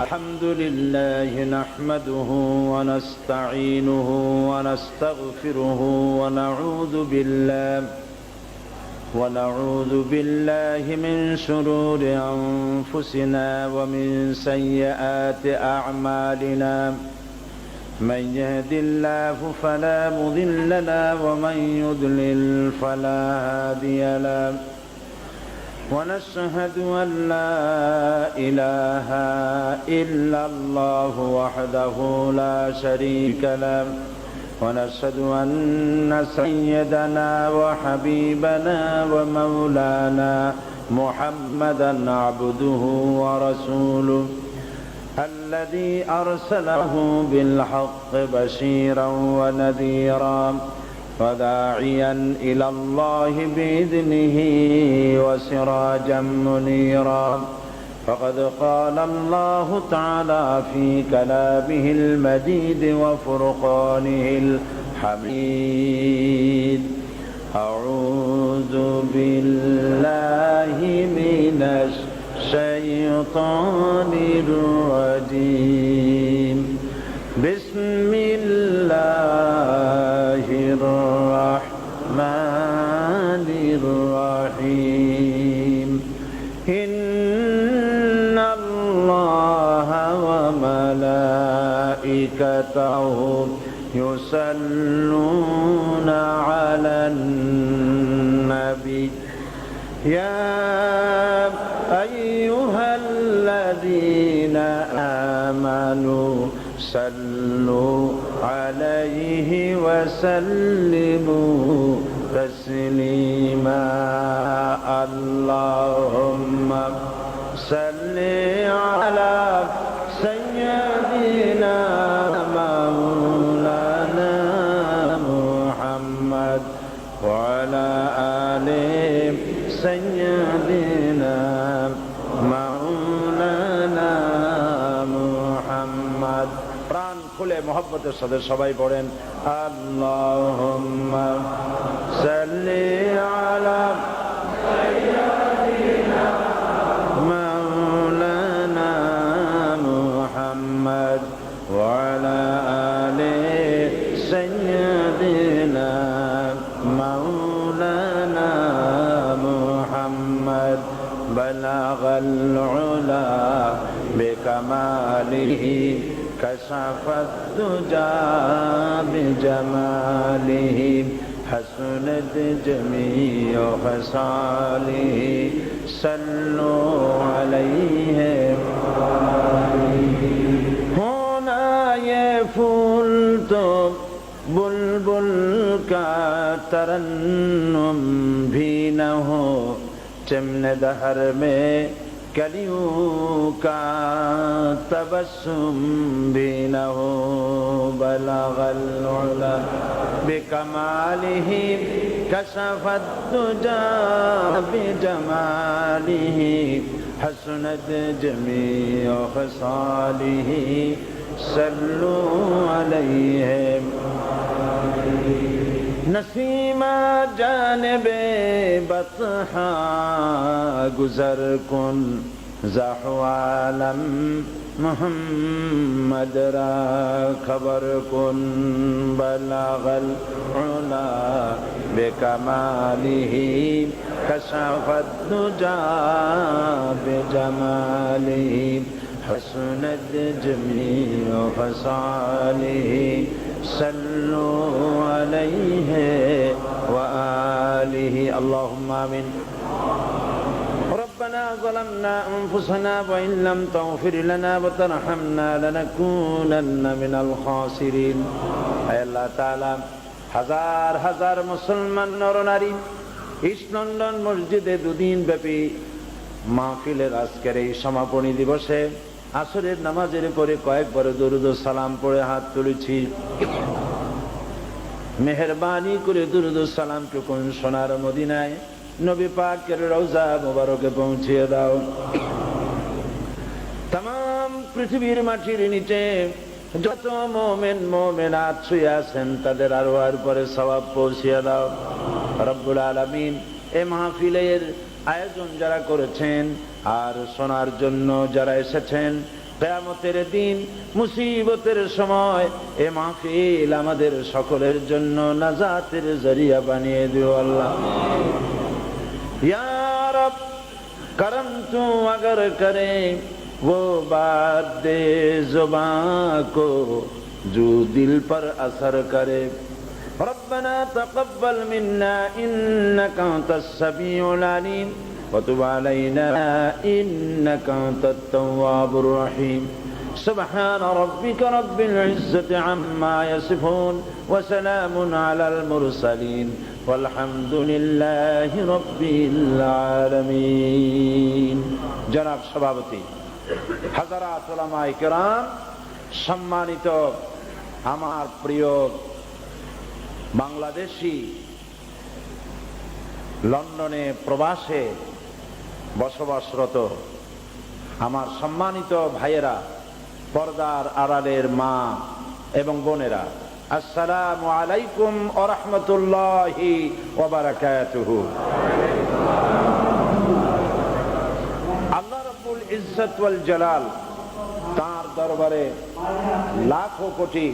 الحمد لله نحمده ونستعينه ونستغفره ونعوذ بالله من شرور أنفسنا ومن سيئات أعمالنا من يهد الله فلا مضل له ومن يضلل فلا هادي له ونشهد أن لا إله إلا الله وحده لا شريك له ونشهد أن سيدنا وحبيبنا ومولانا محمدا عبده ورسوله الذي أرسله بالحق بشيرا ونذيرا وداعيا إلى الله بإذنه وسراجا منيرا فقد قال الله تعالى في كلامه المجيد وفرقانه الحميد أعوذ بالله من الشيطان الرجيم بسم الله الرحمن الرحيم إن الله وملائكته يصلون على النبي يا أيها الذين آمنوا صلوا عليه وسلموا تسليما اللهم صل على سيدنا مولانا محمد وعلى آل سيدنا مولانا محمد প্রাণ খুলে মহব্বতের সাথে সবাই পড়েন আল্লাহুম্মা সাল্লি আলা সাইয়্যিদিনা মাওলানা মুহাম্মদ ওয়া আলা আলি সাইয়্যিদিনা মাওলানা মুহাম্মদ বালাগাল উলা বিকামালিহি كشف الدجى بجماله حسنت جميع خصاله صلوا عليه होना ये फूल तो बुलबुल का तरन्नुम भी न हो चमन दहर में कलियों का तबस्सुम भी न हो बलगल उला बिकमालिही कशफत दुजा बिजमालिही हसनत जमीअ खसालिही सल्लु अलैहि नसीमा जानबे बतहा गुजर कुन ज़हवालम मुहम्मद रा खबर कुन बलगल उला बिकमालिही कशफत दुजा बिजमालिही हसनत जमीअ खसालिही सल्लु अलैहि व आलिहि अल्लाहुम्मा आमीन रब्बना ज़लमना अनफुसना व इन लम तग़फिर लना व तरहमना लनकूनन्ना मिनल खासिरिन ऐ अल्लाह ताआला হাজার হাজার মুসলমান নরনারী ইস্ট লন্ডন মসজিদে দুদিন ব্যাপী মাহফিলের আজকের এই সমাপনী দিবসে আসরের নামাজের পরে কয়েকবার দরুদ ও সালাম পড়ে হাত তুলেছি মেহেরবানি করে দরুদ ও সালাম টুকুন সোনার মদিনায় নবী পাকের রওজা মুবারকে পৌঁছিয়ে দাও तमाम পৃথিবীর মাটির নিচে যত মুমিন মুমিনাত শুয়ে আছেন তাদের আরওয়ার পরে সওয়াব পৌঁছিয়ে দাও রব্বুল আলামিন এই মাহফিলের আয়োজন যারা করেছেন আর শোনার জন্য যারা এসেছেন কিয়ামতের দিন মুসিবতের সময় এ মাহফিল আমাদের সকলের জন্য নাজাতের জরিয়া বানিয়ে দিও আল্লাহ। ইয়া রব करम तू अगर करे वो बात दे जुबान को जो दिल पर असर करे। रब्बना तक़ब्बल मिन्ना इन्नका अंतस समीउल अलीम व तुब अलैना इन्नका अंतत तव्वाबुर रहीम। सुब्हान रब्बिका रब्बिल इज्जति अम्मा यसिफून व सलामुन अलल मुरसलीन वल्हम्दुलिल्लाहि रब्बिल आलामीन। जनाब सभापति, हज़रात उलमाए किराम, सम्मानित আমার প্রিয় বাংলাদেশি লন্ডনে প্রবাসে বসবাসরত আমার সম্মানিত ভাইয়েরা, পর্দার আড়ালের মা এবং বোনেরা, আসসালামু আলাইকুম ওয়া রাহমাতুল্লাহি ওয়া বারাকাতুহু। আল্লাহ রাব্বুল ইজ্জত ওয়াল জালাল তার দরবারে লাখো কোটি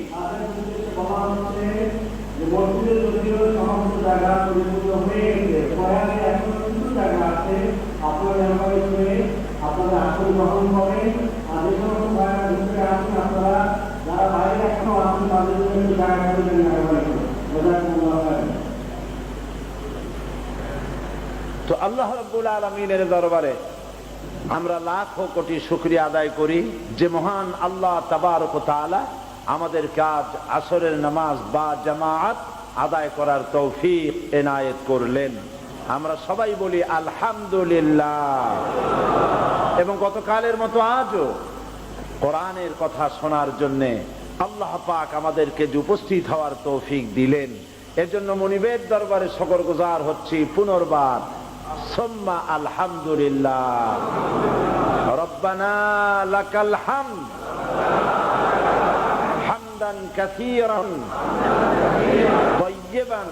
তো আল্লাহ রাব্বুল আলামিনের দরবারে আমরা লাখো কোটি শুকরিয়া আদায় করি যে মহান আল্লাহ তাবারক ওয়া তাআলা আমাদের কাজ আসরের নামাজ বা জামাআত আদায় করার তৌফিক এনায়েত করলেন। আমরা সবাই বলি আলহামদুলিল্লাহ। এবং গতকালের মতো আজও কোরআনের কথা শোনার জন্য আল্লাহ পাক আমাদেরকে যে উপস্থিত হওয়ার তৌফিক দিলেন, এর জন্য মুনিবের দরবারে শুকরগুজার হচ্ছি পুনর্বার। সুম্মা আলহামদুলিল্লাহ। রব্বানা লাকাল হামদ হামদান কাসীরান তাইয়িবান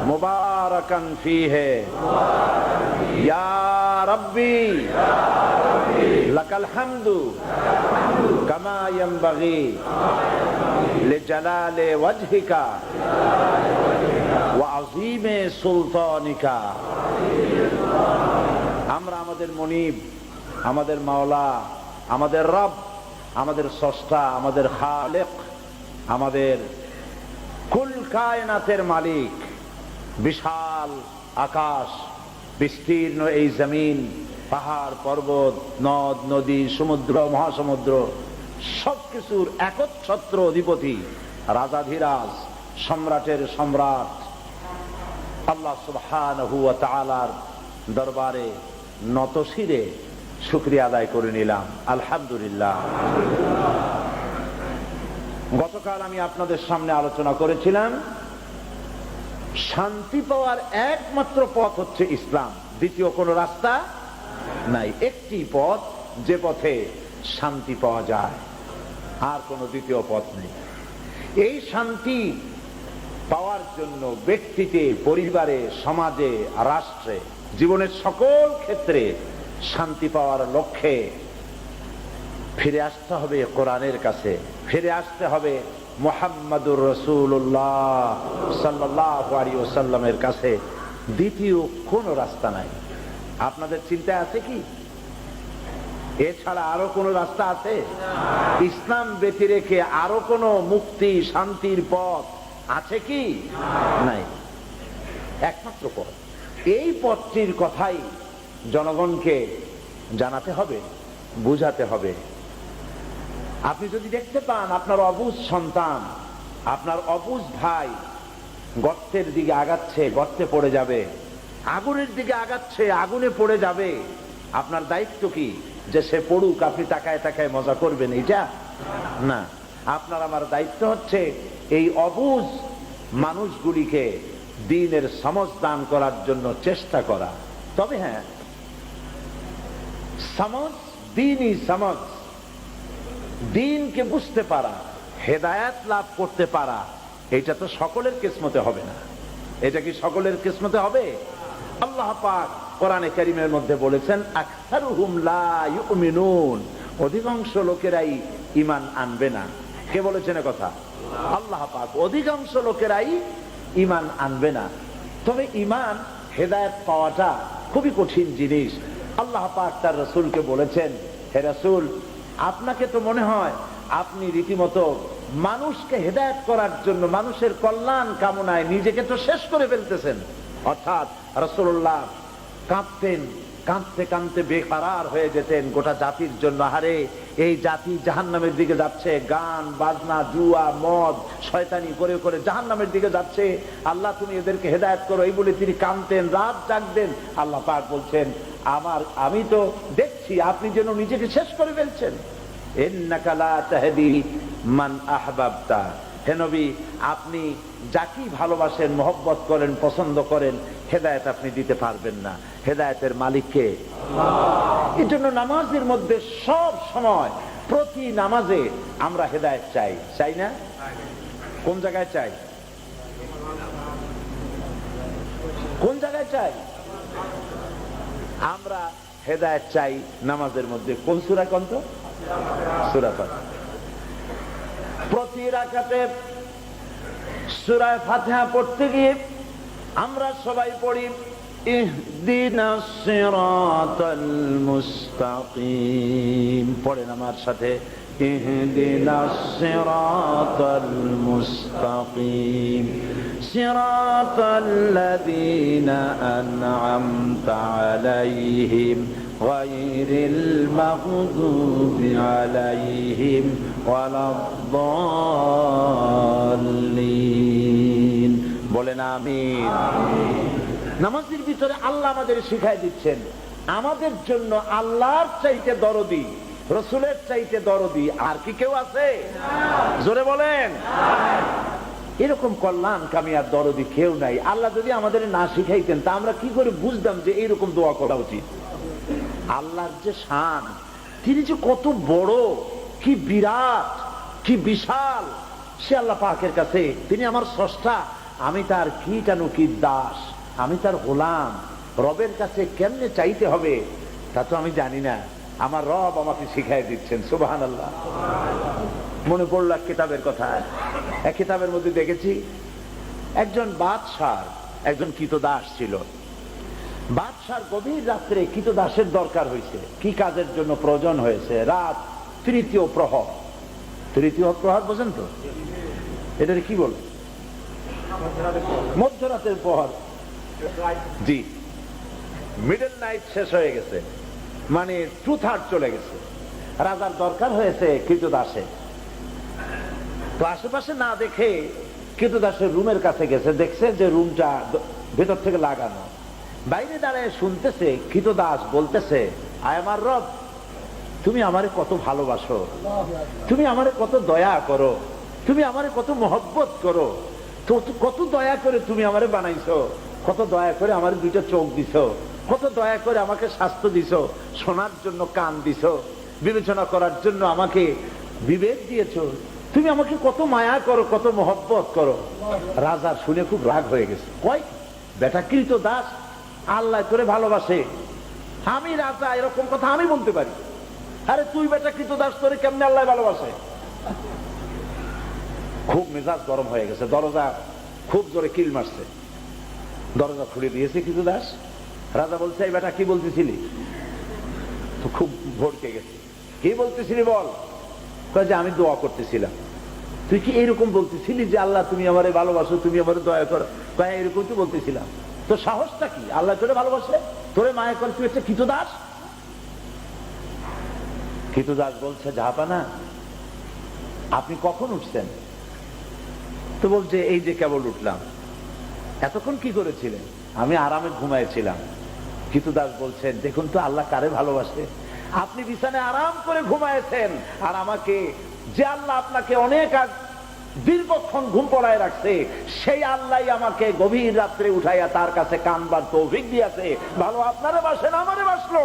মুবারাকান ফীহি ইয়া রাব্বি লাকাল হামদু কামা ইয়ানবাগি লিজালালি ওয়াজহিকা ওয়া আযীমি সুলতানিকা। আমরা আমাদের মুনিব, আমাদের মাওলা, আমাদের রব, আমাদের স্রষ্টা, আমাদের খালেক, আমাদের কুল কায়নাতের মালিক, বিশাল আকাশ, বিস্তীর্ণ এই জমিন, পাহাড় পর্বত, নদ নদী, সমুদ্র মহাসমুদ্র, সবকিছুর একচ্ছত্র অধিপতি, রাজাধিরাজ, সম্রাটের সম্রাট আল্লাহ সুবহানাহু ওয়া তাআলার দরবারে নতশিরে শুকরিয়া আদায় করে নিলাম। আলহামদুলিল্লাহ। গতকাল আমি আপনাদের সামনে আলোচনা করেছিলাম শান্তি পাওয়ার একমাত্র পথ হচ্ছে ইসলাম, দ্বিতীয় কোনো রাস্তা নাই। একটি পথ, যে পথে শান্তি পাওয়া যায়, আর কোনো দ্বিতীয় পথ নেই। এই শান্তি পাওয়ার জন্য ব্যক্তিতে, পরিবারে, সমাজে, রাষ্ট্রে, জীবনের সকল ক্ষেত্রে শান্তি পাওয়ার লক্ষ্যে ফিরে আসতে হবে কোরআনের কাছে, ফিরে আসতে হবে মুহাম্মাদুর রাসূলুল্লাহ সাল্লাল্লাহু আলাইহি ওয়াসাল্লামের কাছে। দ্বিতীয় কোনো রাস্তা নাই। আপনাদের চিন্তায় আছে কি এছাড়া আরো কোনো রাস্তা আছে? ইসলাম ব্যতি রেখে আরো কোনো মুক্তি, শান্তির পথ আছে কি? নাই। একমাত্র পথ। এই পথটির কথাই জনগণকে জানাতে হবে, বুঝাতে হবে। আপনি যদি দেখতে পান আপনার অবুঝ সন্তান, আপনার অবুঝ ভাই গর্তের দিকে আগাচ্ছে, গর্তে পড়ে যাবে, আগুনের দিকে আগাচ্ছে, আগুনে পড়ে যাবে, আপনার দায়িত্ব কি যে সে পড়ুক, আপনি তাকায় তাকায় মজা করবেন? এটা না। আপনার আমার দায়িত্ব হচ্ছে এই অবুঝ মানুষগুলিকে দ্বীনের সমঝ দান করার জন্য চেষ্টা করা। তবে হ্যাঁ, সমঝ, দ্বীনি সমঝ, দ্বীনকে বুঝতে পারা, হেদায়েত লাভ করতে পারা, এটা তো সকলের কিসমতে হবে না। এটা কি সকলের কিসমতে হবে? আল্লাহ পাক কোরআনে কারীমের মধ্যে বলেছেন আকসারুহুম লা ইউমিনুন, অধিকাংশ লোকেরাই ঈমান আনবে না। কে বলেছেন কথা? আল্লাহ পাক। অধিকাংশ লোকেরাই ঈমান আনবে না। তবে ঈমান, হেদায়েত পাওয়াটা খুবই কঠিন জিনিস। আল্লাহ পাক তার রাসূলকে বলেছেন, হে রাসূল, আপনাকে তো মনে হয় আপনি রীতিমতো মানুষকে হেদায়েত করার জন্য, মানুষের কল্যাণ কামনায় নিজেকে তো শেষ করে ফেলতেছেন। অর্থাৎ রাসূলুল্লাহ কাঁদতেন, কাঁদতে কাঁদতে বেকারার হয়ে যেতেন গোটা জাতির জন্য। আরে এই জাতি জাহান্নামের দিকে যাচ্ছে, গান বাজনা জুয়া মদ শয়তানি করে করে জাহান্নামের দিকে যাচ্ছে, আল্লাহ তুমি এদেরকে হেদায়েত করো, এই বলে তিনি কাঁদতেন, রাত জাগতেন। আল্লাহ পাক বলছেন, আমি তো দেখছি আপনি যেন নিজেকে শেষ করে ফেলছেন। ইন্নাকা লা তাহদি মান আহবাবতা, হে নবী, আপনি যাকে ভালোবাসেন, মহব্বত করেন, পছন্দ করেন, হেদায়েত আপনি দিতে পারবেন না। হেদায়েতের মালিক কে? আল্লাহ। এই জন্য নামাজের মধ্যে সব সময়, প্রতি নামাজে আমরা হেদায়েত চাই, চাই না? কোন জায়গায় চাই? কোন জায়গায় চাই? আমরা হেদায়েত চাই নামাজের মধ্যে। কোন সূরা? কোন তো সূরা ফাতিহা। প্রতি রাকাতে সূরা ফাতিহা পড়তে গিয়ে আমরা সবাই পড়ি, ইহদিনাস সিরাতাল মুস্তাকিম। পড়েন আমার সাথে, ইহদিনাস সিরাতাল মুস্তাকিম সিরাতাল্লাযীনা আন'আমতা আলাইহিম গায়রিল মাগদুবি আলাইহিম ওয়ালাদ-দাল্লিন। বলেন আমিন। নামাজের ভিতরে আল্লাহ আমাদের শিখাই দিচ্ছেন, আমাদের জন্য আল্লাহর চাইতে দরদি, রাসূলের চাইতে দরদি আর কি কেউ আছে? জোরে বলেন। এরকম কল্যাণ কামিয়ার দরদি কেউ নাই। আল্লাহ যদি আমাদের না শিখাইতেন, তা আমরা কি করে বুঝতাম যে এইরকম দোয়া করা উচিত? আল্লাহর যে শান, তিনি যে কত বড়, কি বিরাট, কি বিশাল, সে আল্লাহ পাকের কাছে তিনি আমার স্রষ্টা, আমি তার কীটানুকীট দাস, আমি তার গোলাম। রবের কাছে কেমনে চাইতে হবে তা তো আমি জানি না, আমার রব আমাকে শিখাই দিচ্ছেন। সুবহানাল্লাহ। মনে পড়ল এক কিতাবের কথা। এক কিতাবের মধ্যে দেখেছি, একজন বাদশার একজন কৃতদাস ছিল। বাদশার গভীর রাত্রে কৃতদাসের দরকার হয়েছে, কি কাজের জন্য প্রয়োজন হয়েছে? রাত তৃতীয় প্রহর। তৃতীয় প্রহর বোঝেন তো? এটা কি বল? মধ্যরাতের প্রহর। জি, মিডল নাইট শেষ হয়ে গেছে, মানে টু থার্ড চলে গেছে। রাজার দরকার হয়েছে কৃতদাসে। তো আশেপাশে না দেখে কৃতদাসের রুমের কাছে গেছে, দেখছে যে রুমটা ভেতর থেকে লাগানো। বাইরে দাঁড়িয়ে শুনতেছে কৃতদাস বলতেছে, আয় আমার রব, তুমি আমারে কত ভালোবাসো, তুমি আমারে কত দয়া করো, তুমি আমারে কত মহব্বত করো, তো কত দয়া করে তুমি আমারে বানাইছো, কত দয়া করে আমার দুইটা চোখ দিছো, কত দয়া করে আমাকে স্বাস্থ্য দিছো, শোনার জন্য কান দিছো, বিবেচনা করার জন্য আমাকে বিবেক দিয়েছো, তুমি আমাকে কত মায়া করো, কত মহব্বত করো। রাজা শুনে খুব রাগ হয়ে গেছে। কয়, বেটা কৃতদাস আল্লাহ তোরে ভালোবাসে, আমি রাজা এরকম কথা আমি বলতে পারি? আরে তুই বেটা কৃতদাস, তোরে কেমনে আল্লাহ ভালোবাসে? খুব মেজাজ গরম হয়ে গেছে। দরজা খুব জোরে কিল মারছে। দরজা খুলে দিয়েছে কৃতদাস। রাজা বলছে, এই বেটা কি বলতেছিলি? তো খুব ভড়কে গেছে। কি বলতেছিলি বল? কয় যে আমি দোয়া করতেছিলাম। তুই কি এইরকম বলতেছিলি যে আল্লাহ তুমি আমারে ভালোবাসো, তুমি আমারে দয়া করো? কয় এরকম তো বলতেছিলাম। তো সাহসটা কি? আল্লাহ তোরে ভালোবাসে, তোরে মায়া করে, তুই একটা কৃতদাস। কৃতদাস বলছে, জাহাপানা আপনি কখন উঠছেন? তো বলছে, এই যে কেবল উঠলাম। এতক্ষণ কি করেছিলেন? আমি আরামে ঘুমাইছিলাম। কৃতদাস বলছেন, দেখুন তো আল্লাহ কারে ভালোবাসে। আপনি বিছানায় আরাম করে ঘুমাইছেন, আর আমাকে যে আল্লাহ আপনাকে অনেক দীর্ঘক্ষণ ঘুম পড়ায় রাখছে, সেই আল্লাহ আমাকে গভীর রাত্রে উঠাইয়া তার কাছে কানবার তৌফিক দিয়েছে। ভালো আপনারে বাসেন, আমারে বাসলো।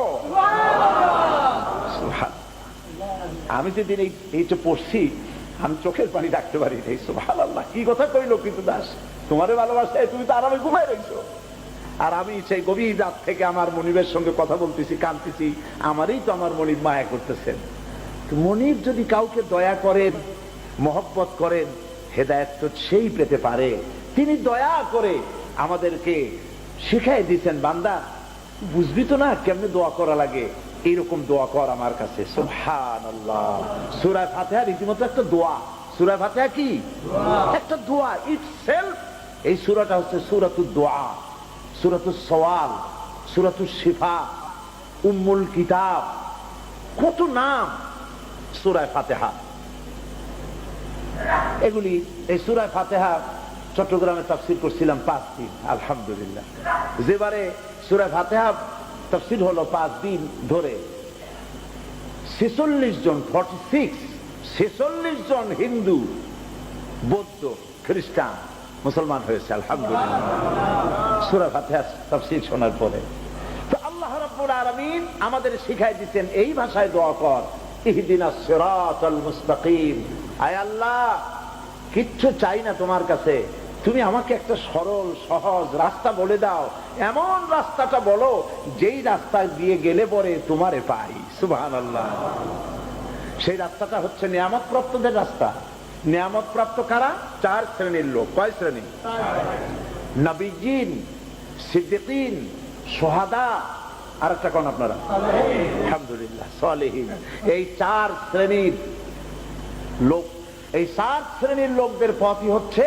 আমি যেদিন এইটা পড়ছি, আমি চোখের পানি রাখতে পারি নাই। সুবহানাল্লাহ, কি কথা কইলো কৃতদাস, তোমারে ভালোবাসে, তুমি তো আরামে ঘুমায় রইছো, আর আমি সেই গভীর রাত থেকে আমার মনিবের সঙ্গে কথা বলতেছি, কাঁদতেছি, আমারই তো আমার মনিব মায়া করতেছেন। মনিব যদি কাউকে দয়া করেন, মহব্বত করেন, হেদায়েত তো সেই পেতে পারে। তিনি দয়া করে আমাদেরকে শিখাই দিয়েছেন, বান্দা বুঝবি তো না কেমনে দোয়া করা লাগে, এইরকম দোয়া কর আমার কাছে। সুবহানাল্লাহ। সূরা ফাতিহা রীতিমতো একটা দোয়া। সূরা ফাতিহা কি? একটা দোয়া ইটসেলফ। এই সূরাটা হচ্ছে সূরাতুদ দোয়া, সূরাতুস সওয়াল, সূরাতুস শিফা, উম্মুল কিতাব, কত নাম সূরা ফাতিহা। এগুলি এই সূরা ফাতিহা চট্টগ্রামে তাফসীর করছিলাম 5 দিন, আলহামদুলিল্লাহ। যেবারে সূরা ফাতিহা তাফসীর হলো 5 দিন ধরে, 46 জন 46 জন হিন্দু, বৌদ্ধ, খ্রিস্টান, মুসলমান হয়েছে, আলহামদুলিল্লাহ, সূরা ফাতিহা তাফসীর শোনার পরে। তো আল্লাহ রাব্বুল আলামিন আমাদের শিখাই দিতেন এই ভাষায় দোয়া কর, ইহদিনাস সিরাতাল মুস্তাকিম। আয় আল্লাহ, কিচ্ছু চাই না তোমার কাছে, তুমি আমাকে একটা সরল সহজ রাস্তা বলে দাও, এমন রাস্তাটা বলো যেই রাস্তা দিয়ে গেলে পরে তোমারে পাই। সুবহানাল্লাহ। সেই রাস্তাটা হচ্ছে নিয়ামত প্রাপ্তদের রাস্তা। নিয়ামত প্রাপ্ত কারা? 4 শ্রেণীর লোক। কয় শ্রেণী? নবীজিন, সিদ্দিকিন, শুহাদা, আর একটা কোন আপনারা? আলহামদুলিল্লাহ, সালেহিন। এই 4 শ্রেণীর লোক, এই 4 শ্রেণীর লোকদের পথই হচ্ছে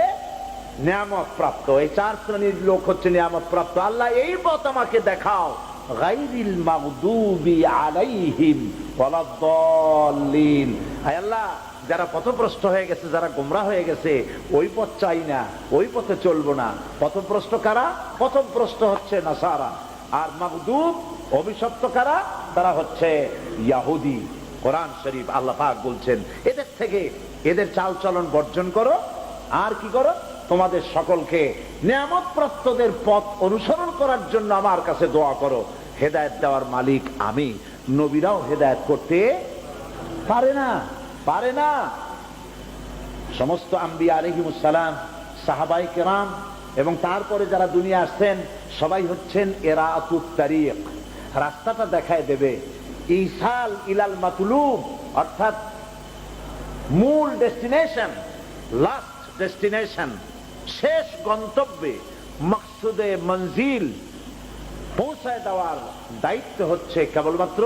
নিয়ামত প্রাপ্ত। এই 4 শ্রেণীর লোক হচ্ছে নিয়ামত প্রাপ্ত। আল্লাহ এই পথ আমাকে দেখাও, গায়রিল মাগদুবি আলাইহিম ওয়ালাদ-দাল্লিন। আয় আল্লাহ, যারা পথভ্রষ্ট হয়ে গেছে, যারা গোমরাহ হয়ে গেছে, ওই পথ চাই না, ওই পথে চলবো না। পথভ্রষ্ট কারা? পথভ্রষ্ট হচ্ছে নাসারা। আর মাগদুব, অভিশপ্ত কারা? তারা হচ্ছে ইহুদি। কোরআন শরীফ আল্লাহ পাক বলছেন, এদের থেকে, এদের চালচলন বর্জন করো। আর কি করো? তোমাদের সকলকে নিয়ামত প্রাপ্তদের পথ অনুসরণ করার জন্য আমার কাছে দোয়া করো। হেদায়েত দেওয়ার মালিক আমি। নবীরাও হেদায়েত করতে পারে না, পারে না। সমস্ত আম্বিয়া আলাইহিমুস সালাম, সাহাবায়ে কেরাম এবং তারপরে যারা দুনিয়া আসছেন, সবাই হচ্ছেন ইরাআতুত তারিক, রাস্তাটা দেখায় দেবে। ইসাল ইলাল মাতলুব, অর্থাৎ মূল ডেস্টিনেশন, লাস্ট ডেস্টিনেশন, শেষ গন্তব্যে, মকসুদে মঞ্জিল পৌঁছায় দেওয়ার দায়িত্ব হচ্ছে কেবলমাত্র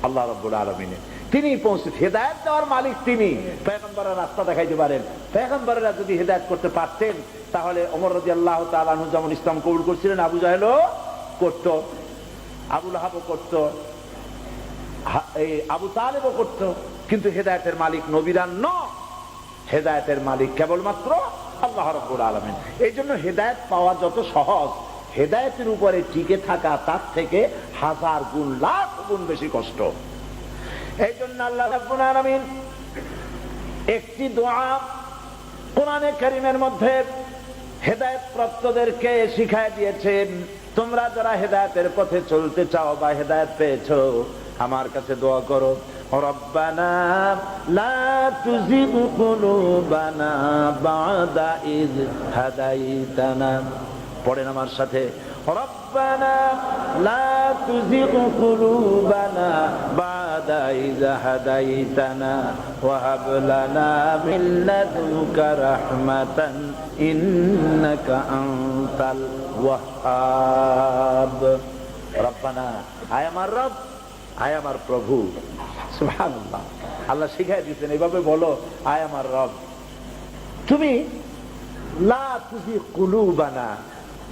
আল্লাহ রাব্বুল আলামিনের। তিনি পৌঁছে, হেদায়েত দেওয়ার মালিক তিনি। পয়গম্বরের রাস্তা দেখাইতে পারেন। পয়গম্বরেরা যদি হেদায়েত করতে পারতেন, তাহলে ওমর রাদিয়াল্লাহু তাআলা আনহু যেমন ইসলাম কবুল করছিলেন, আবু জাহেলও করত, আবু লাহাবও করত, আবু তালেবও করত। কিন্তু হেদায়েতের মালিক নবীরা নয়, হেদায়েতের মালিক কেবলমাত্র আল্লাহ রাব্বুল আলামিন। এই জন্য হেদায়েত পাওয়া যত সহজ, হেদায়েতের উপরে টিকে থাকা তার থেকে 1000 গুণ, লাখ গুণ বেশি কষ্ট। এই জন্য আল্লাহ রাব্বুল আলামিন একটি দোয়া কোরআনে কারীমের মধ্যে হেদায়েত প্রাপ্তদেরকে শিখায় দিয়েছেন। তোমরা যারা হেদায়েতের পথে চলতে চাও বা হেদায়েত পেয়েছো, আমার কাছে দোয়া করো, রব্বানা লা তুযিগ কুলুবানা বা'দা ইয হাদাইতানা। পড়েন আমার সাথে, রব্বানা লা তুযিগ কুলুবানা বা'দা ইয হাদাইতানা ওয়া হাব লানা মিন লাদুনকা রাহমাতান ইন্নাকা আনতাল ওয়াহ্হাব। রব্বানা, আয় আমার রব, আয় আমার প্রভু। সুবহানাল্লাহ। আল্লাহ শিখাই দিয়েছেন, এইভাবে বলো, আয় আমার রব, তুমি লা তুযিগ কুলুবানা,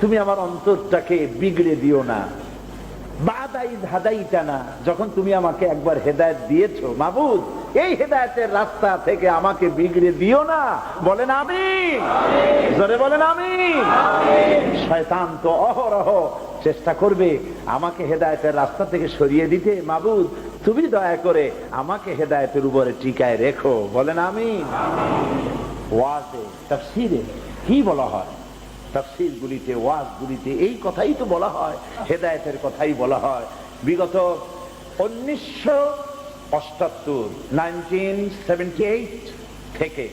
তুমি আমার অন্তরটাকে বিগড়ে দিও না, বা'দা ইয হাদাইতানা, যখন তুমি আমাকে একবার হেদায়েত দিয়েছো, মাবুদ এই হেদায়েতের রাস্তা থেকে আমাকে বিগড়ে দিও না। বলেন আমিন, জোরে বলেন আমিন। শয়তান তো অহরহ চেষ্টা করবে আমাকে হেদায়েতের রাস্তা থেকে সরিয়ে দিতে। মাবুদ তুমি দয়া করে আমাকে হেদায়েতের উপরে টিকায় রেখো। বলেন আমিন। ওয়াজে, তাফসীরে কি বলা হয়? তাফসীর গুলিতে, ওয়াজ গুলিতে এই কথাই তো বলা হয়, হেদায়েতের কথাই বলা হয়। বিগত 1978 থেকে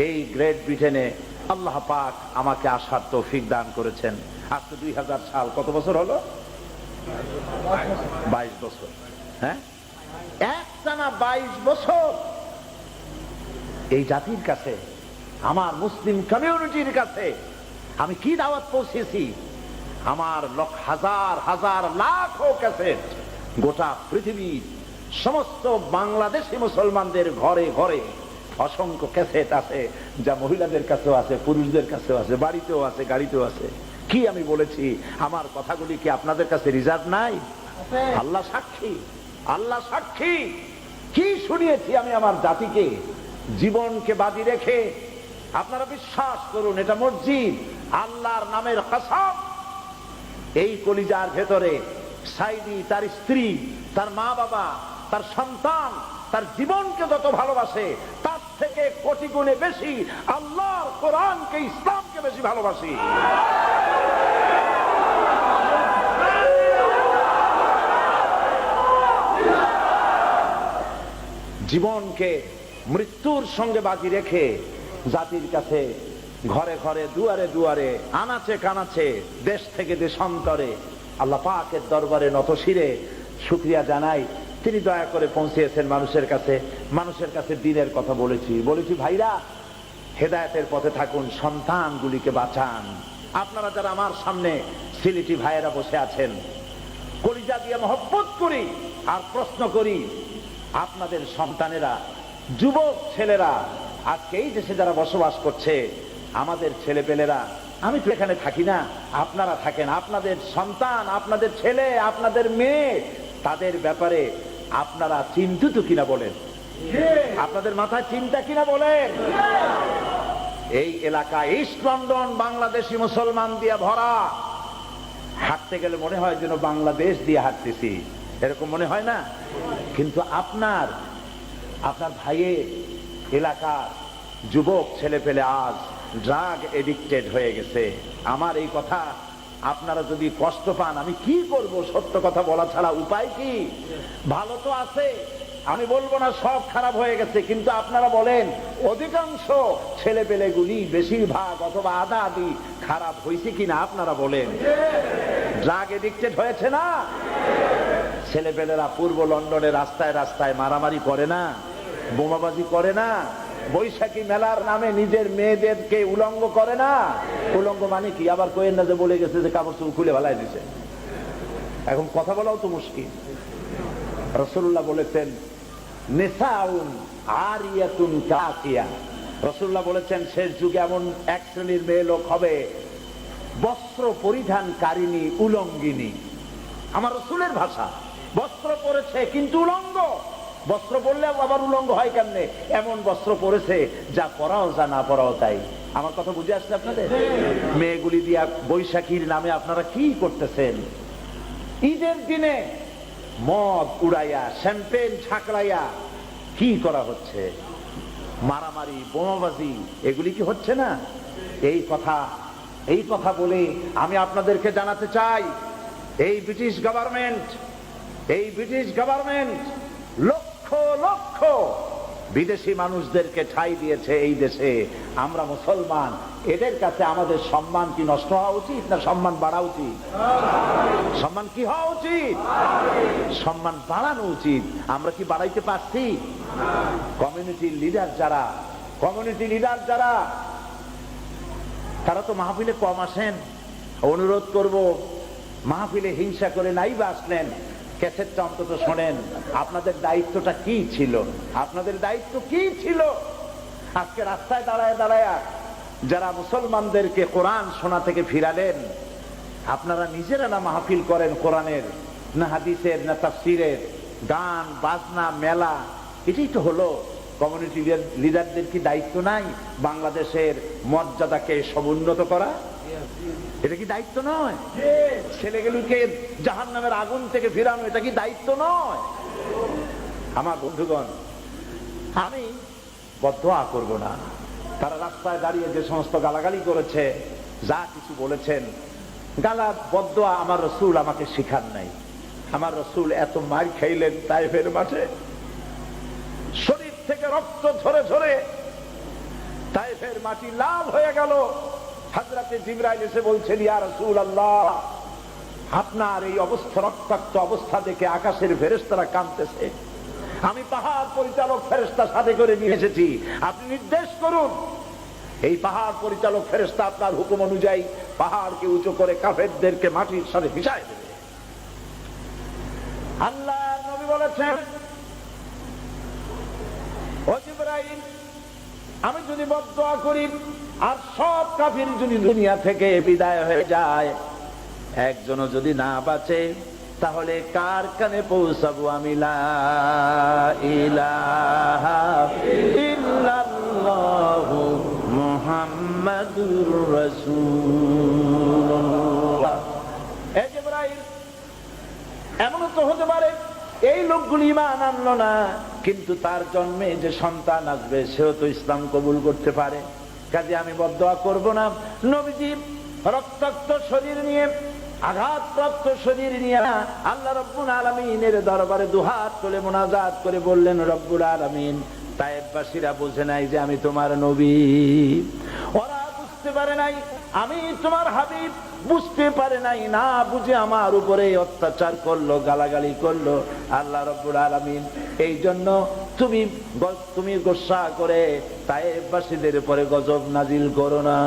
এই গ্রেট ব্রিটেনে আল্লাহ পাক আমাকে আসার তৌফিক দান করেছেন। আজ তো 2000 সাল, কত বছর হলো? 22 বছর। হ্যাঁ, একটানা 22 বছর এই জাতির কাছে, আমার মুসলিম কমিউনিটির কাছে আমি কি দাওয়াত পৌঁছেছি? আমার হাজার হাজার লাখ ক্যাসেট গোটা পৃথিবীর সমস্ত বাংলাদেশি মুসলমানদের ঘরে ঘরে অসংখ্য ক্যাসেট আছে, যা মহিলাদের কাছেও আছে, পুরুষদের কাছেও আছে, বাড়িতেও আছে, গাড়িতেও আছে। কি আমি বলেছি? আমার কথাগুলি কি আপনাদের কাছে রিজার্ভ নাই? আল্লাহ সাক্ষী, আল্লাহ সাক্ষী। কি শুনিয়েছি আমি আমার জাতিকে, জীবনকে বাজি রেখে। আপনারা বিশ্বাস করুন, এটা মসজিদ, আল্লাহর নামের কসম। এই কলিজার ভেতরে সাইদি তার স্ত্রী, তার মা বাবা, তার সন্তান, তার জীবনকে যত ভালোবাসে, তার থেকে কোটি গুণে বেশি আল্লাহর কোরআনকে, ইসলামকে বেশি ভালোবাসি। জীবনকে মৃত্যুর সঙ্গে বাজি রেখে জাতির কাছে ঘরে ঘরে, দুয়ারে দুয়ারে, আনাচে কানাচে, দেশ থেকে দেশান্তরে আল্লাহ পাকের দরবারে নতশিরে শুকরিয়া জানাই। তিনি দয়া করে পৌঁছিয়েছেন মানুষের কাছে। মানুষের কাছে দ্বীনের কথা বলেছি ভাইরা, হেদায়েতের পথে থাকুন, সন্তানগুলিকে বাঁচান। আপনারা যারা আমার সামনে সিলেটি ভাইয়েরা বসে আছেন, কলিজা দিয়ে মহব্বত করি আর প্রশ্ন করি, আপনাদের সন্তানেরা, যুবক ছেলেরা আজকে এই দেশে যারা বসবাস করছে, আমাদের ছেলেপেলেরা, আমি তো এখানে থাকি না, আপনারা থাকেন, আপনাদের সন্তান, আপনাদের ছেলে, আপনাদের মেয়ে, তাদের ব্যাপারে আপনারা চিন্তিত কিনা বলেন? আপনাদের মাথায় চিন্তা কিনা বলেন? এই এলাকা ইস্ট লন্ডন বাংলাদেশি মুসলমান দিয়ে ভরা। হাঁটতে গেলে মনে হয় যেন বাংলাদেশ দিয়ে হাঁটতেছি, এরকম মনে হয় না? কিন্তু আপনার ভাইয়ের এলাকার যুবক ছেলে পেলে আজ ড্রাগ এডিক্টেড হয়ে গেছে। আমার এই কথা আপনারা যদি কষ্ট পান, আমি কি করব? সত্য কথা বলা ছাড়া উপায় কি? ভালো তো আছে, আমি বলবো না সব খারাপ হয়ে গেছে, কিন্তু আপনারা বলেন অধিকাংশ ছেলে পেলেগুলি, বেশিরভাগ অথবা আধা আধি খারাপ হয়েছে কিনা আপনারা বলেন? ড্রাগ এডিক্টেড হয়েছে না? ছেলেপেলেরা পূর্ব লন্ডনে রাস্তায় রাস্তায় মারামারি করে না, বোমাবাজি করে না, বৈশাখী মেলার নামে নিজের মেয়েদেরকে উলঙ্গ করে না। উলঙ্গ মানে কি? আবার কোয়েন না যে বলে গেছে যে কাপড় চোপড় খুলে ফেলায় দিছে। এখন কথা বলাও তো মুশকিল। রাসূলুল্লাহ বলেছেন নিসাউন আরিয়াতুন কাসিয়া। রাসূলুল্লাহ বলেছেন শেষ যুগে এমন এক শ্রেণীর মেয়ে লোক হবে, বস্ত্র পরিধানকারিণী, উলঙ্গিনী। আমার রাসূলের ভাষা, বস্ত্র পরেছে কিন্তু উলঙ্গ। বস্ত্র পরলে আবার উলঙ্গ হয় কেমনে? এমন বস্ত্র পরেছে যা পরাও যা না পরাও তাই। আমার কথা বুঝে আসছে আপনাদের? মেয়েগুলি দিয়া বৈশাখীর নামে আপনারা কি করতেছেন? ঈদের দিনে মদ উড়াইয়া, শ্যাম্পেন ছাকড়াইয়া কি করা হচ্ছে? মারামারি, বোমাবাজি, এগুলি কি হচ্ছে না? এই কথা বলে আমি আপনাদেরকে জানাতে চাই, এই ব্রিটিশ গভর্নমেন্ট লক্ষ লক্ষ বিদেশি মানুষদেরকে ঠাঁই দিয়েছে এই দেশে। আমরা মুসলমান, এদের কাছে আমাদের সম্মান কি নষ্ট হওয়া উচিত না সম্মান বাড়া উচিত? সম্মান কি হওয়া উচিত? সম্মান বাড়ানো উচিত। আমরা কি বাড়াইতে পারছি? কমিউনিটি লিডার যারা তারা তো মাহফিলে কম আসেন। অনুরোধ করব, মাহফিলে হিংসা করে নাই বা আসলেন, ক্যাসেটটা অন্তত শোনেন। আপনাদের দায়িত্বটা কি ছিল? আপনাদের দায়িত্ব কি ছিল? আজকে রাস্তায় দাঁড়ায় দাঁড়ায় যারা মুসলমানদেরকে কোরআন শোনা থেকে ফিরালেন, আপনারা নিজেরা না মাহফিল করেন কোরআনের, না হাদিসের, না তাফসিরের, গান বাজনা মেলা, এটাই তো হলো। কমিউনিটি লিডারদের কি দায়িত্ব নাই বাংলাদেশের মর্যাদাকে সমুন্নত করা? এটা কি দায়িত্ব নয়? ছেলেগুলোকে জাহান্নামের আগুন থেকে ফিরানো, এটা কি দায়িত্ব নয়? আমার বন্ধুগণ, আমি বদদোয়া করব না। তারা রাস্তায় দাঁড়িয়ে যে সমস্ত গালাগালি করেছে, যা কিছু বলেছেন, গালা বদদোয়া আমার রাসূল আমাকে শিখান নাই। আমার রাসূল এত মার খাইলেন তায়েফের মাঠে, শরীর থেকে রক্ত ঝরে ঝরে তায়েফের মাটি লাল হয়ে গেল। হযরতে জিবরাইল এসে বলছেন, ইয়া রাসূলুল্লাহ, আপনার এই অবস্থা, রক্তাক্ত অবস্থা দেখে আকাশের ফেরেশতারা কাঁদতেছে। আমি পাহাড় পরিচালক ফেরেশতা সাথে করে নিয়ে এসেছি, আপনি নির্দেশ করুন। এই পাহাড় পরিচালক ফেরেশতা আপনার হুকুম অনুযায়ী পাহাড়কে উঁচু করে কাফেরদেরকে মাটির সাথে মিশায় দেবে। আল্লাহ নবী বলেছেন, ও জিবরাইল, আমি যদি বদদুয়া করি আর সব কাফির যদি দুনিয়া থেকে বিদায় হয়ে যায়, একজনও যদি না বাঁচে, তাহলে কার কানে পৌঁছাবো আমি? লা ইলাহা ইল্লাল্লাহু মুহাম্মাদুর রাসূলুল্লাহ। এ জিবরাইল, এমনও তো হতে পারে এই লোকগুলি ঈমান আনলো না, কিন্তু তার জন্মে যে সন্তান আসবে সেও তো ইসলাম কবুল করতে পারে, কাজে আমি বদদুয়া করব না। নবীজি রক্তাক্ত শরীর নিয়ে, আঘাতপ্রাপ্ত শরীর নিয়ে আল্লাহ রব্বুল আলামিনের দরবারে দুহাত তুলে মুনাজাত করে বললেন, রব্বুল আলামিন, তায়েফবাসীরা বোঝে নাই যে আমি তোমার নবী, ওরা বুঝতে পারে নাই আমি তোমার হাবিব, বুঝতে পারে নাই, না বুঝে আমার উপরে অত্যাচার করলো, গালাগালি করলো। আল্লাহ রব্বুল আলামিন এই জন্য তুমি গোসা করে তায়েফবাসীদের উপরে গজব নাজিল করো না।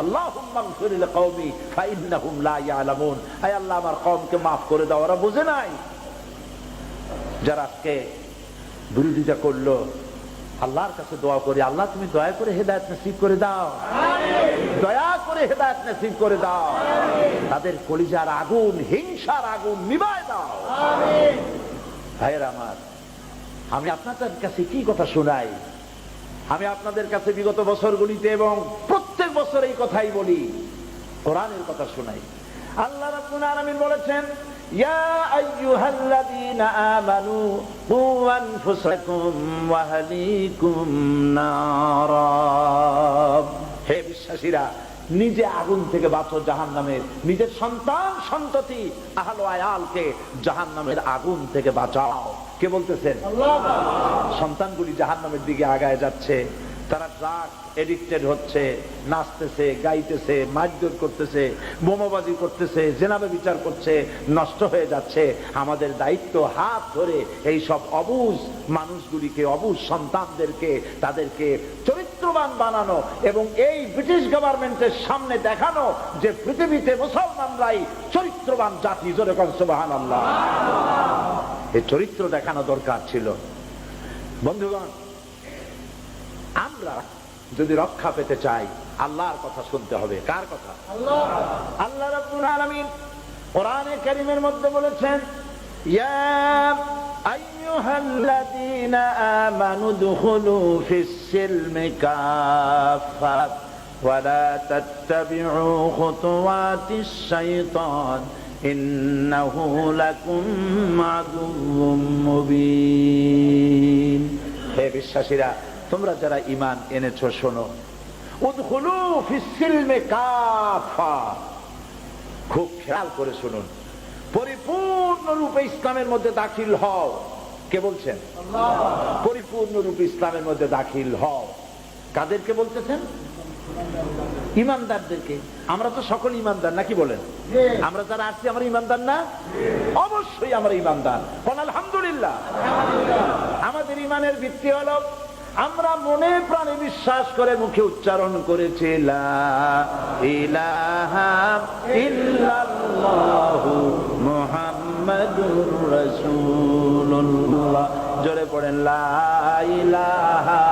আল্লাহুম্মা গফির লিকওমি ফাইন্নাহুম লা ইয়ালামুন। আয় আল্লাহ, আমার কওমকে maaf করে দাও, ওরা বুঝে নাই। যারা আজকে বিরোধিতা করলো, আল্লাহর কাছে দোয়া করি, আল্লাহ তুমি দয়া করে হেদায়েত নসিব করে দাও, দয়া করে হেদায়েত নসিব করে দাও, তাদের কলিজার আগুন, হিংসার আগুন নিভায় দাও। ভাইয়েরা আমার, আমি আপনাদের কাছে কি কথা শোনাই? আমি আপনাদের কাছে বিগত বছরগুলিতে এবং প্রত্যেক বছর এই কথাই বলি, কোরআনের কথা শোনাই। আল্লাহ রাব্বুল আলামিন বলেছেন, ইয়া আইয়ুহাল্লাযীনা আমানু কু আনফুসাকুম ওয়া আহলিকুম নারা। হে বিশ্বাসীরা, নিজে আগুন থেকে বাঁচো জাহান্নামের, নিজের সন্তান সন্ততি আহল আয়ালকে জাহান্নামের আগুন থেকে বাঁচাও। কে বলতেছেন? আল্লাহ। সন্তানগুলি জাহান্নামের দিকে আগায় যাচ্ছে, তারা ড্রাগ এডিক্টেড হচ্ছে, নাচতেছে, গাইতেছে, মারধর করতেছে, বোমাবাজি করতেছে, জেনাবে বিচার করছে, নষ্ট হয়ে যাচ্ছে। আমাদের দায়িত্ব হাত ধরে এই সব অবুঝ মানুষগুলিকে, অবুঝ সন্তানদেরকে, তাদেরকে চরিত্রবান বানানো এবং এই ব্রিটিশ গভর্নমেন্টের সামনে দেখানো যে পৃথিবীতে মুসলমানরাই চরিত্রবান জাতি। জোরে কোন সুবহানাল্লাহ। এই চরিত্র দেখানো দরকার ছিল। বন্ধুগণ, আমরা যদি রক্ষা পেতে চাই, আল্লাহর কথা শুনতে হবে। কার কথা? আল্লাহ। আল্লাহ রাব্বুল আলামিন কোরআনে কারীমের মধ্যে বলেছেন, ইয়া আইয়ুহাল্লাযীনা আমানু দুখুলু ফিস-সিলমি কাফা ওয়া লা তাত্তাবিউ খুতুওয়াতিশ শাইতান ইন্নাহু লাকুম আদুউম মুবিন। হে বিশ্বাসীরা, তোমরা যারা ঈমান এনেছো, শোনো, উদখুলু ফিস-সিলমি কাফা, খুব খেয়াল করে শুনুন, পরিপূর্ণ রূপে ইসলামের মধ্যে দাখিল হও। কে বলছেন? আল্লাহ। পরিপূর্ণ রূপে ইসলামের মধ্যে দাখিল হও। কাদেরকে বলতেছেন? ঈমানদারদেরকে। আমরা তো সকল ঈমানদার, নাকি বলেন? আমরা যারা আসছি, আমরা ঈমানদার না? অবশ্যই আমরা ঈমানদার। কোন আলহামদুলিল্লাহ। আমাদের ঈমানের ভিত্তি হলো আমরা মনে প্রাণে বিশ্বাস করে মুখে উচ্চারণ করেছি, লা ইলাহা ইল্লাল্লাহু মুহাম্মাদুর রাসূলুল্লাহ। জোরে পড়েন, লা ইলাহা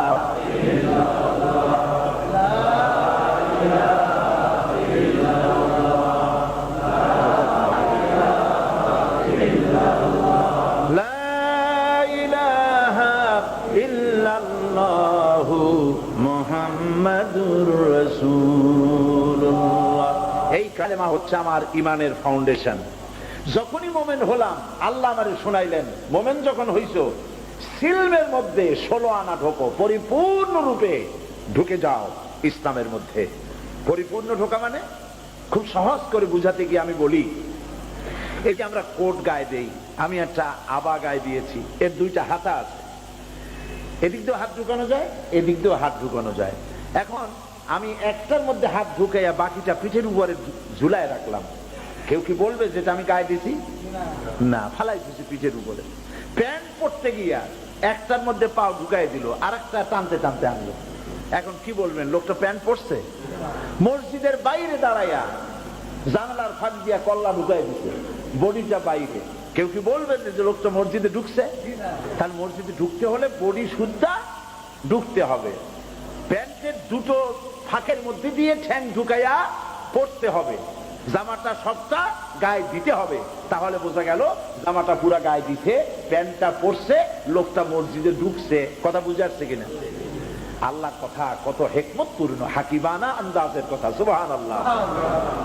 ইল্লাল্লাহ, লা ইলাহা ইল্লাল্লাহ, লা ইলাহা ইল্লাল্লাহু মুহাম্মাদুর রাসূলুল্লাহ। এই কালেমা হচ্ছে আমার ঈমানের ফাউন্ডেশন। যখনই মোমেন হলাম, আল্লাহ আমারে শুনাইলেন, মোমেন যখন হইছো, সিলমের মধ্যে 16 আনা ঢোকো, পরিপূর্ণ রূপে ঢুকে যাও ইসলামের মধ্যে। পরিপূর্ণ ঢোকা মানে, খুব সহজ করে বুঝাতে গিয়ে আমি বলি, এই যে আমরা কোট গায়ে দেই, আমি একটা আবা গায়ে দিয়েছি, এর দুইটা হাতা আছে, এদিক দিয়েও হাত ঢুকানো যায়, এদিক দিয়েও হাত ঢুকানো যায়। এখন আমি একটার মধ্যে হাত ঢুকাইয়া বাকিটা পিঠের উপরে ঝুলায় রাখলাম, কেউ কি বলবে যেটা আমি গায়ে দিছি? না, ফালাই দিছি পিঠের উপরে। প্যান্ট পড়তে গিয়া একটার মধ্যে পাও ঢুকাই দিল, আর একটা টানতে টানতে আনলো। এখন কি বলবেন, লোকটা প্যান্ট পরছে? মসজিদের বাইরে দাঁড়াইয়া জানালার ফাঁক দিয়া কল্লা ঢুকাই দিছে, বডিটা বাইরে। কেউ কি বলবেন যে লোকটা মসজিদে ঢুকছে? তাহলে মসজিদে ঢুকতে হলে বডি সুদ্ধা ঢুকতে হবে, প্যান্টের দুটো ফাঁকের মধ্যে দিয়ে ঠ্যাং ঢুকাইয়া পড়তে হবে, জামাটা সবটা গায়ে দিতে হবে। তাহলে বোঝা গেল জামাটা পুরা গায়ে দিতে, প্যান্টটা পরছে, লোকটা মসজিদে ঢুকছে। কথা বুঝে আসছে কিনা? আল্লাহ কথা কত হিকমতপূর্ণ, হাকিমানা আন্দাজের কথা। সুবহানাল্লাহ।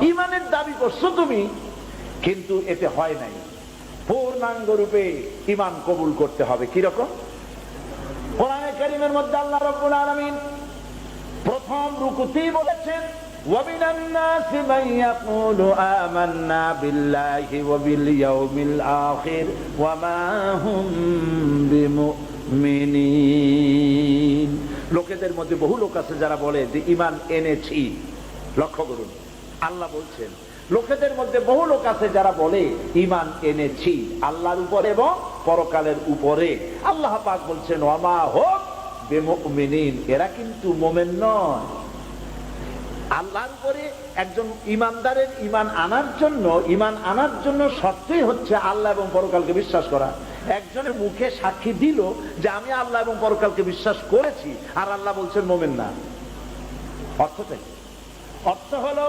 ঈমানের দাবি করছো তুমি, কিন্তু এতে হয় নাই। পূর্ণাঙ্গ রূপে ঈমান কবুল করতে হবে। কি রকম? কোরআনে কারীমের মধ্যে আল্লাহ রাব্বুল আলামিন প্রথম রুকুতেই বলেছেন, وَمِنَ النَّاسِ مَن يَقُولُ آمَنَّا بِاللَّهِ وَبِالْيَوْمِ الْآخِرِ وَمَا هُمْ بِمُؤْمِنِينَ। লোকেদের মধ্যে বহু লোক আছে যারা বলে যে ঈমান এনেছি। লক্ষ্য করুন, আল্লাহ বলছেন লোকেদের মধ্যে বহু লোক আছে যারা বলে ঈমান এনেছি আল্লাহর উপরে এবং পরকালের উপরে। আল্লাহ পাক বলছেন ওয়ামা হুম বিমুমিনিন, এরা কিন্তু মুমিন নয়। আল্লাহর উপরে একজন ঈমানদারের ঈমান আনার জন্য শর্তই হচ্ছে আল্লাহ এবং পরকালকে বিশ্বাস করা। একজনের মুখে সাক্ষী দিল যে আমি আল্লাহ এবং পরকালকে বিশ্বাস করেছি, আর আল্লাহ বলছেন মুমিন না। অর্থ হলো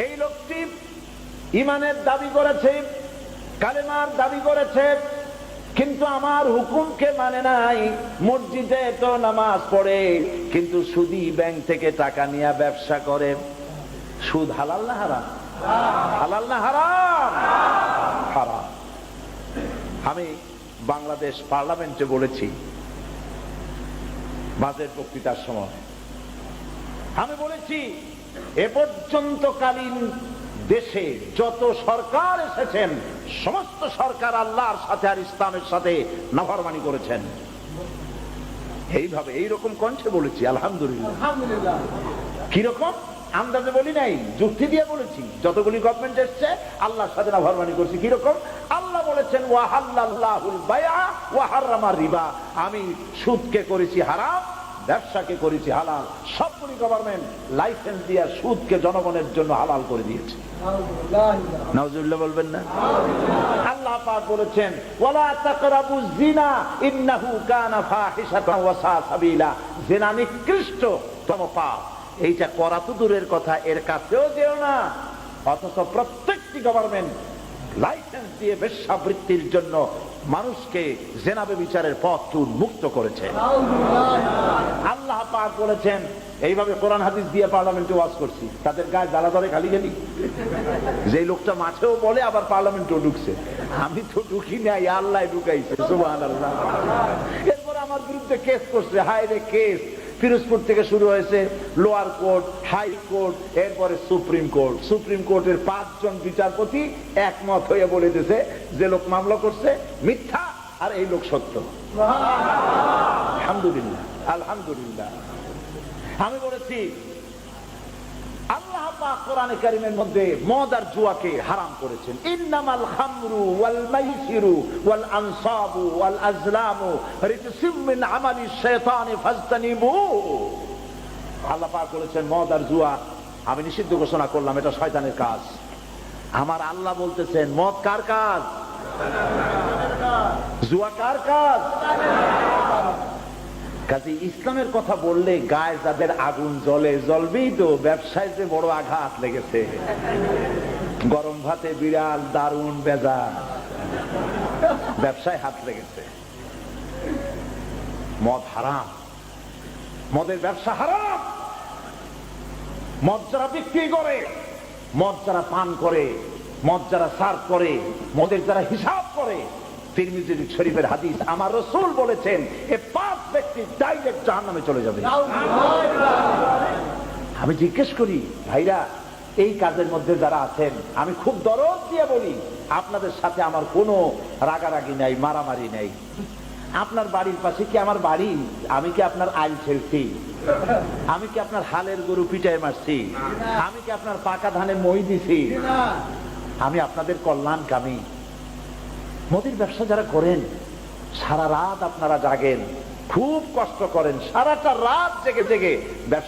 এই লোকটি ঈমানের দাবি করেছে, কালেমার দাবি করেছে, কিন্তু আমার হুকুমকে মানে নাই। মসজিদে তো নামাজ পড়ে, কিন্তু সুদী ব্যাংক থেকে টাকা নিয়ে ব্যবসা করে। সুদ হালাল না হারাম? হালাল না হারাম? হারাম। আমি বাংলাদেশ পার্লামেন্টে বলেছি বাজেট বক্তৃতার সময়, আমি বলেছি এ পর্যন্তকালীন দেশে যত সরকার এসেছেন সমস্ত সরকার আল্লাহর সাথে আর ইসলামের সাথে নাফরমানি করেছেন। এইভাবে এইরকম কণ্ঠে বলেছি। আলহামদুলিল্লাহ। কিরকম আন্দাজে বলি নাই, যুক্তি দিয়ে বলেছি। যতগুলি গভর্নমেন্ট এসছে আল্লাহর সাথে নাফরমানি করছি। কিরকম? আল্লাহ বলেছেন ওয়াহাল্লাল্লাহুল বাইআ ওয়া হারামার রিবা, আমি সুদকে করেছি হারাম, ব্যবসাকে করেছি হালাল। সবগুলি গভর্নমেন্ট লাইসেন্স দিয়ে সুদকে জনগণের জন্য হালাল করে দিয়েছে। নাউজুবিল্লাহ বলবেন না? আল্লাহ পাক বলেছেন ওয়ালা তাকরাবুজ জিনা ইন্নাহু কানা ফাহিশাতান ওয়া সা সাবিলা, জিনা নিকৃষ্টতম পাপ। এইটা করা তো দূরের কথা, এর কাছেও যেও না। অথচ প্রত্যেকটি গভর্নমেন্ট লাইসেন্স দিয়ে বেশ্যাবৃত্তির জন্য মানুষকে জেনাবে বিচারের পথ উন্মুক্ত করেছে। আল্লাহ পাক বলেছেন, এইভাবে কোরআন হাদিস দিয়ে পার্লামেন্টে ওয়াজ করছি, তাদের গায়ে জ্বালা ধরে খালি খালি। যে লোকটা মাঠেও বলে আবার পার্লামেন্টেও ঢুকছে। আমি তো ঢুকি নাই, আল্লাহ ঢুকাইছে। সুবহানাল্লাহ। এরপর আমার বিরুদ্ধে কেস করছে। হায় রে কেস! ফিরোজপুর থেকে শুরু হয়েছে, লোয়ার কোর্ট, হাই কোর্ট, এরপরে সুপ্রিম কোর্ট। সুপ্রিম কোর্টের 5 জন বিচারপতি একমত হয়ে বলে দিয়েছে যে লোক মামলা করছে মিথ্যা আর এই লোক সত্য। আলহামদুলিল্লাহ, আলহামদুলিল্লাহ। আমি বলেছি আল্লাহ পাক কোরআনে কারীমের মধ্যে মদ আর জুয়াকে হারাম করেছেন। ইন্নামাল খামরু ওয়াল মাইসিরু ওয়াল আনসাবু ওয়াল আজলামু রিজসুম মিন আমালিশ শাইতানি ফাজতানিবু। আল্লাহ পাক বলেছেন মদ আর জুয়া আমি নিষিদ্ধ ঘোষণা করলাম, এটা শয়তানের কাজ। আমার আল্লাহ বলতেছেন মদ কার কাজ? জুয়া কার কাজ? কাজে ইসলামের কথা বললে গায়ে যাদের আগুন জ্বলে, জ্বলবেই তো। ব্যবসায় যে বড় আঘাত লেগেছে, গরম ভাতে বিড়াল দারুণ বেজা, ব্যবসায় হাত লেগেছে। মদ হারাম, মদের ব্যবসা হারাম। মদ যারা বিক্রি করে, মদ যারা পান করে, মদ যারা সার্ভ করে, মদের যারা হিসাব করে, তিরমিজি শরীফের হাদিস, আমার রাসূল বলেছেন এই 5 ব্যক্তি ডাইরেক্ট জাহান্নামে চলে যাবে। আমি জিজ্ঞেস করি ভাইরা, এই কাজের মধ্যে যারা আছেন, আমি খুব দরদ দিয়ে বলি আপনাদের সাথে আমার কোনো রাগারাগি নাই, মারামারি নাই। আপনার বাড়ির পাশে কি আমার বাড়ি? আমি কি আপনার আইল ছেড়ছি? আমি কি আপনার হালের গরু পিটায় মারছি? আমি কি আপনার পাকা ধানে মই দিছি? আমি আপনাদের কল্যাণকামী। মুদির ব্যবসা যারা করেন, সারা রাত আপনারা জাগেন, খুব কষ্ট করেন, সারাটা রাত জেগে জেগে ব্যবসা